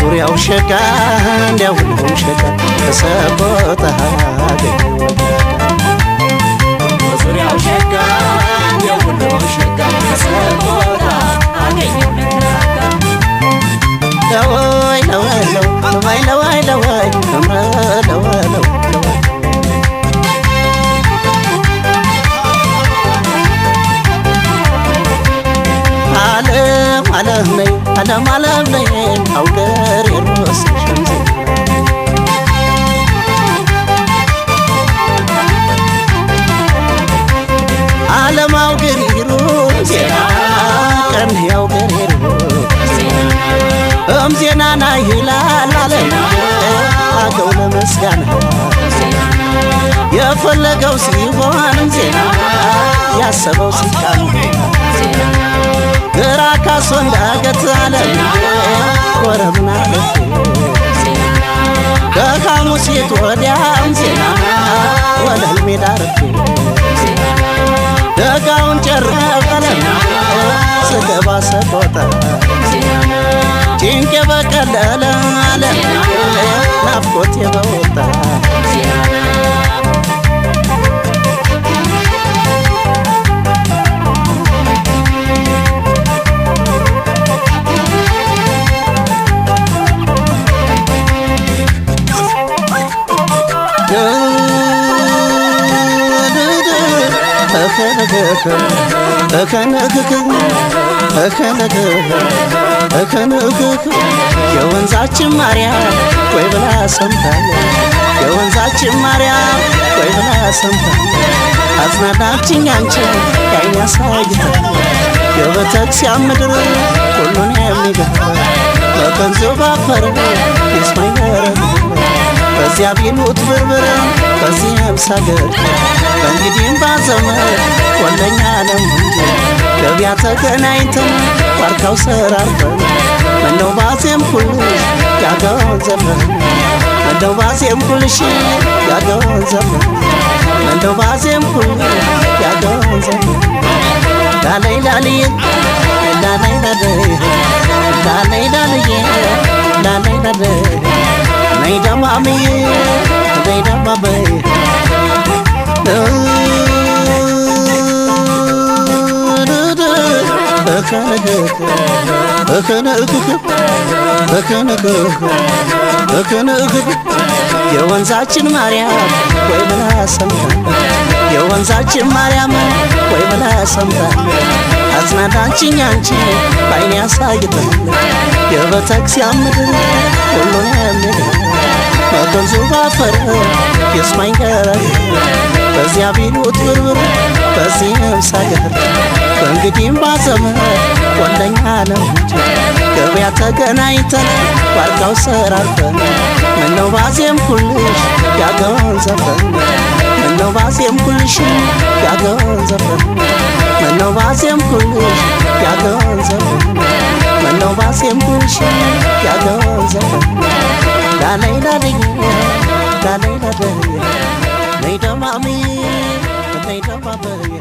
ዙሪያው ሸጋ እንዲያው ሁሉም ሸጋ ተሰቦታ ዙሪያው ሸጋ እንዲያው ሁሉም ሸጋ ተሰቦታ ለወይ ለወይ ለወይ ለወይ ለወይ ለወይ ለወይ ዓለም ነይ ዓለም ነይ አውገር የሮስ ሸምሴ ዓለም አውገር የሮስ ዜና ቀን ያውገር የሮስ ዜና ና ይላል ዓለም አገው ለመስጋና የፈለገው ሲሆንም ዜና ያሰበው ሲቃም ግራ ካሶ እንዳገት ዓለም ወረብና ከሐሙሴት ወዲያም ዜና ወለል ሜዳ ረፍ ደጋውን ጨረቀለም ስገባ ሰቆጣ ጭንቄ በቀለለ ዓለም ናፍቆቴ በወጣ የወንዛችን ማርያም ወይ ብላ ሰምታለች የወንዛችን ማርያም ወይ ብላ ሰምታለች አጽናናችኝ አንቺን ያይን ያሳይታል የቤተክርስቲያን ምድር ሁሉን የሚገባ በገንዘብ አፈር ይስማኝ በዚያ ቢሉት ብርብር በዚህም ሳገር በእንግዲህም ባዘመር ወለኛ ነው እንጂ ገበያ ተገናኝተን ዋርካው ሰራርተን ምነው ባዜም ኩልሽ ያገውን ዘመን ምነው ባዜም ኩልሽ ያገውን ዘመን ምነው ባዜም ኩልሽ ያገውን ዘመን ላላይ ላልዬ ላላይ ላልዬ ላላይ ላልዬ ላላይ ላልዬ ነይ ደማምዬ ነይ ደማበይ የወንዛችን ማርያም ወይ ብላ ሰምታ የወንዛችን ማርያም ወይ ብላ ሰምታ አጽናናችኝ አንቺ ባይኔ ያሳይታል የቤተክርስቲያን ምድር ሁሉን የሚገባ በገንዘብ አፈር ይስማኝ ገረድ በዚያ ቢሉት ብርብር በዚህም ሳገር በእንግዲህም ባዘመር ወለኛ ነው እንጂ ገበያ ተገናኝተን ዋርካው ሰራርተን ምነው ባዜም ኩልሽ ያገውን ዘፈን ምነው ባዜም ኩልሽ ያገውን ዘፈን ምነው ባዜም ኩልሽ ያገውን ዘፈን ምነው ባዜም ኩልሽ ያገውን ዘፈን ላላይ ላልዬ ላላይ ላልዬ ነይ ደማምዬ ነይ ደማበዬ